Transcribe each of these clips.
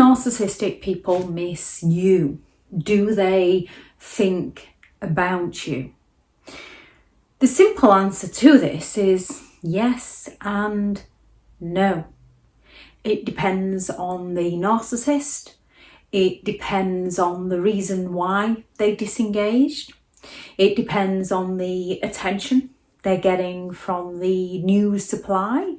narcissistic people miss you? Do they think about you? The simple answer to this is yes and no. It depends on the narcissist. It depends on the reason why they disengaged. It depends on the attention they're getting from the new supply.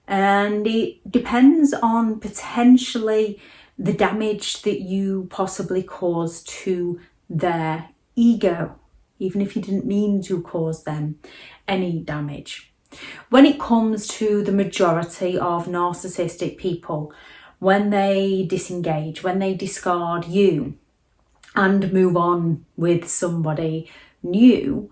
And it depends on potentially the damage that you possibly caused to their ego, even if you didn't mean to cause them any damage. When it comes to the majority of narcissistic people, when they disengage, when they discard you and move on with somebody new,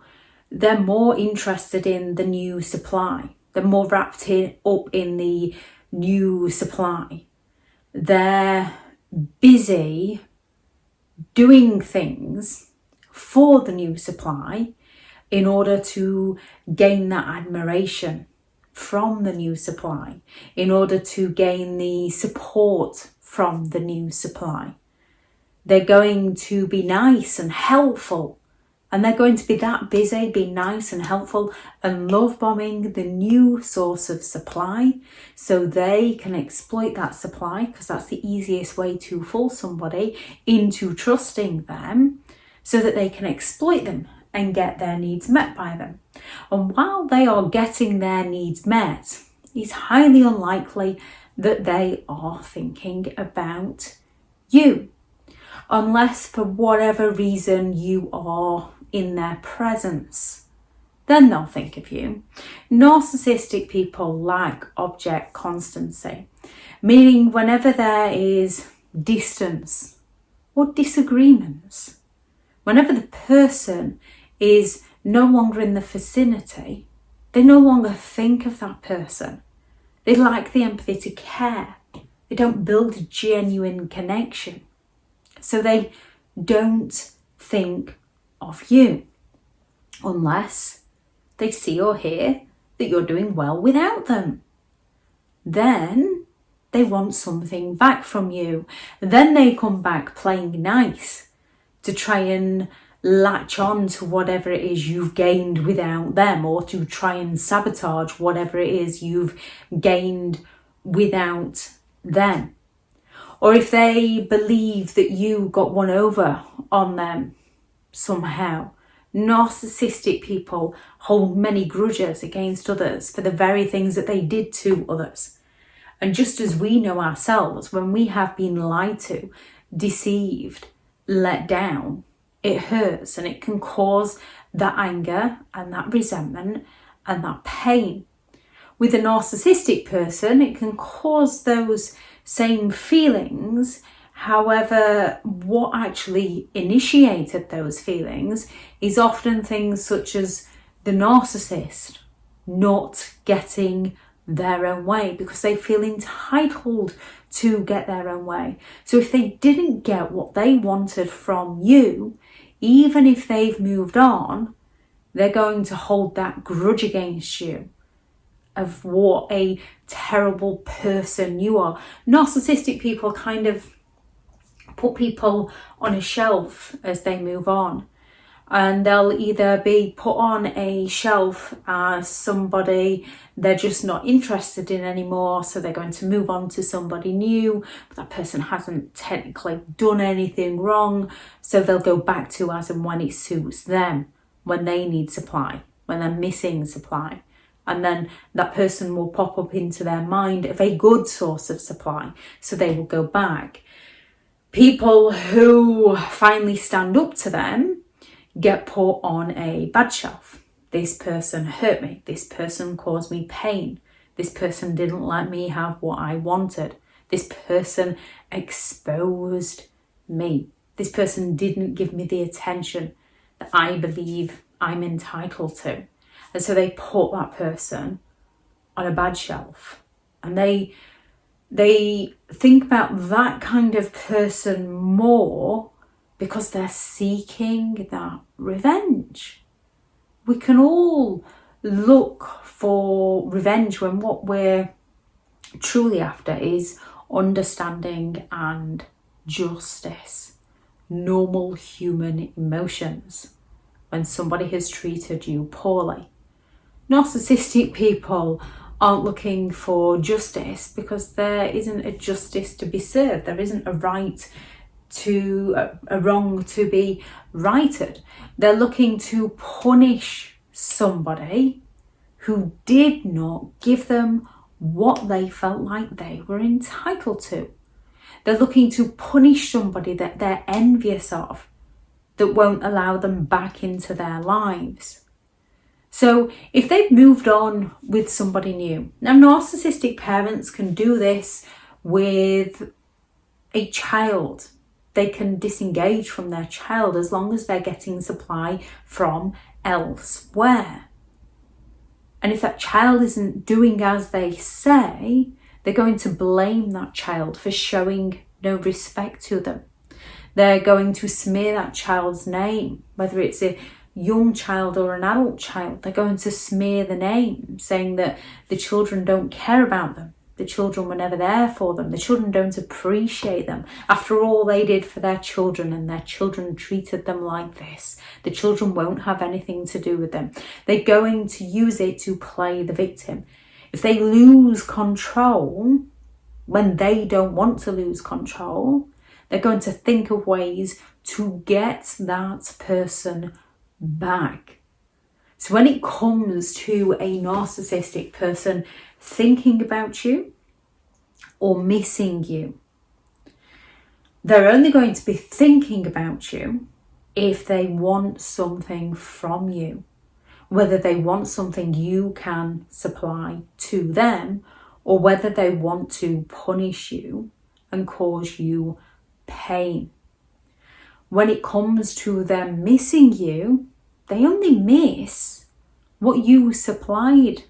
they're more interested in the new supply. They're more wrapped up in the new supply. They're busy doing things for the new supply in order to gain that admiration from the new supply, in order to gain the support from the new supply. They're going to be nice and helpful, and they're going to be that busy being nice and helpful and love bombing the new source of supply so they can exploit that supply, because that's the easiest way to fool somebody into trusting them, so that they can exploit them and get their needs met by them. And while they are getting their needs met, it's highly unlikely that they are thinking about you, unless for whatever reason you are in their presence. Then they'll think of you. Narcissistic people lack object constancy, meaning whenever there is distance or disagreements, whenever the person is no longer in the vicinity, they no longer think of that person. They lack the empathy to care. They don't build a genuine connection. So they don't think of you unless they see or hear that you're doing well without them. Then they want something back from you. Then they come back playing nice to try and latch on to whatever it is you've gained without them, or to try and sabotage whatever it is you've gained without them. Or if they believe that you got one over on them somehow. Narcissistic people hold many grudges against others for the very things that they did to others. And just as we know ourselves, when we have been lied to, deceived, let down, it hurts, and it can cause that anger and that resentment and that pain. With a narcissistic person, it can cause those same feelings. However, what actually initiated those feelings is often things such as the narcissist not getting their own way, because they feel entitled to get their own way. So if they didn't get what they wanted from you, even if they've moved on, they're going to hold that grudge against you of what a terrible person you are. Narcissistic people kind of put people on a shelf as they move on, and they'll either be put on a shelf as somebody they're just not interested in anymore, so they're going to move on to somebody new, but that person hasn't technically done anything wrong, so they'll go back to as and when it suits them, when they need supply, when they're missing supply. And then that person will pop up into their mind of a good source of supply, so they will go back. People who finally stand up to them get put on a bad shelf. This person hurt me. This person caused me pain. This person didn't let me have what I wanted. This person exposed me. This person didn't give me the attention that I believe I'm entitled to. And so they put that person on a bad shelf, and they think about that kind of person more because they're seeking that revenge. We can all look for revenge when what we're truly after is understanding and justice, normal human emotions when somebody has treated you poorly. Narcissistic people aren't looking for justice because there isn't a justice to be served. There isn't a right to a wrong to be righted. They're looking to punish somebody who did not give them what they felt like they were entitled to. They're looking to punish somebody that they're envious of, that won't allow them back into their lives. So if they've moved on with somebody new, now narcissistic parents can do this with a child. They can disengage from their child as long as they're getting supply from elsewhere. And if that child isn't doing as they say, they're going to blame that child for showing no respect to them. They're going to smear that child's name, whether it's a young child or an adult child. They're going to smear the name, saying that the children don't care about them. The children were never there for them. The children don't appreciate them. After all they did for their children, and their children treated them like this, the children won't have anything to do with them. They're going to use it to play the victim. If they lose control when they don't want to lose control, they're going to think of ways to get that person back. So when it comes to a narcissistic person thinking about you or missing you, they're only going to be thinking about you if they want something from you, whether they want something you can supply to them, or whether they want to punish you and cause you pain. When it comes to them missing you, they only miss what you supplied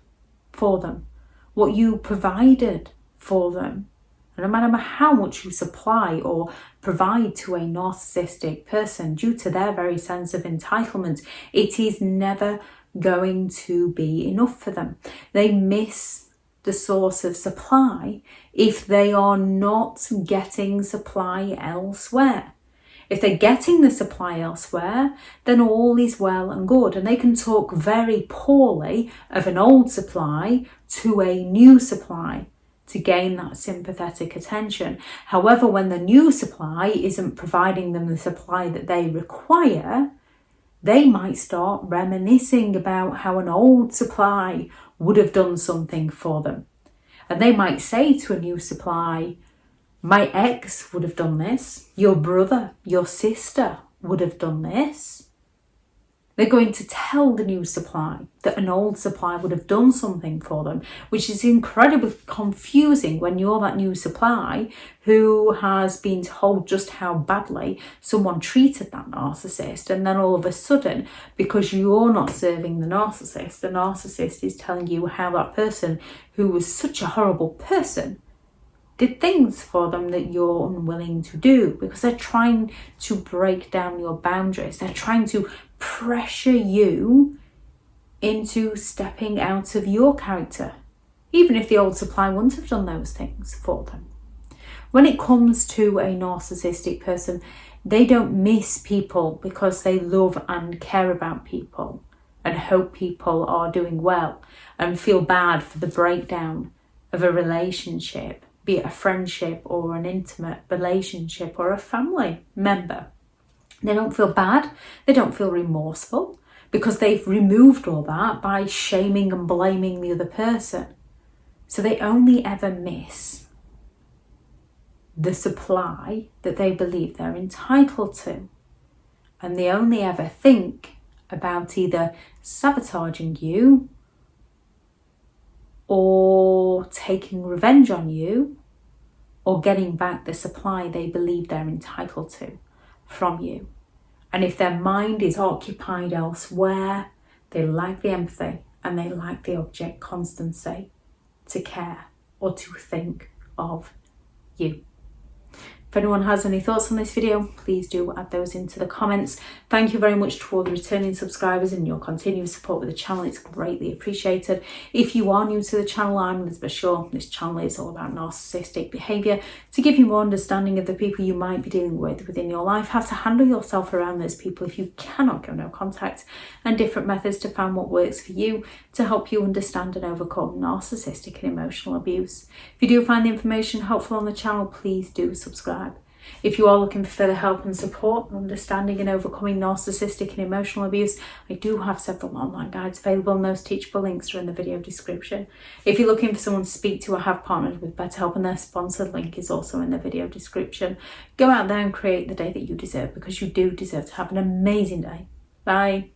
for them, what you provided for them. And no matter how much you supply or provide to a narcissistic person, due to their very sense of entitlement, it is never going to be enough for them. They miss the source of supply if they are not getting supply elsewhere. If they're getting the supply elsewhere, then all is well and good. And they can talk very poorly of an old supply to a new supply to gain that sympathetic attention. However, when the new supply isn't providing them the supply that they require, they might start reminiscing about how an old supply would have done something for them. And they might say to a new supply, my ex would have done this, your brother, your sister would have done this. They're going to tell the new supply that an old supply would have done something for them, which is incredibly confusing when you're that new supply who has been told just how badly someone treated that narcissist, and then all of a sudden, because you're not serving the narcissist is telling you how that person who was such a horrible person did things for them that you're unwilling to do, because they're trying to break down your boundaries. They're trying to pressure you into stepping out of your character, even if the old supply wouldn't have done those things for them. When it comes to a narcissistic person, they don't miss people because they love and care about people and hope people are doing well and feel bad for the breakdown of a relationship, be it a friendship or an intimate relationship or a family member. They don't feel bad, they don't feel remorseful, because they've removed all that by shaming and blaming the other person. So they only ever miss the supply that they believe they're entitled to. And they only ever think about either sabotaging you or taking revenge on you or getting back the supply they believe they're entitled to from you. And if their mind is occupied elsewhere, they lack the empathy and they lack the object constancy to care or to think of you. If anyone has any thoughts on this video, please do add those into the comments. Thank you very much to all the returning subscribers and your continuous support with the channel. It's greatly appreciated. If you are new to the channel, I'm Elizabeth Shaw. This channel is all about narcissistic behaviour to give you more understanding of the people you might be dealing with within your life, how to handle yourself around those people if you cannot go no contact, and different methods to find what works for you to help you understand and overcome narcissistic and emotional abuse. If you do find the information helpful on the channel, please do subscribe. If you are looking for further help and support, understanding and overcoming narcissistic and emotional abuse, I do have several online guides available, and those teachable links are in the video description. If you're looking for someone to speak to, I have partnered with BetterHelp, and their sponsored link is also in the video description. Go out there and create the day that you deserve, because you do deserve to have an amazing day. Bye.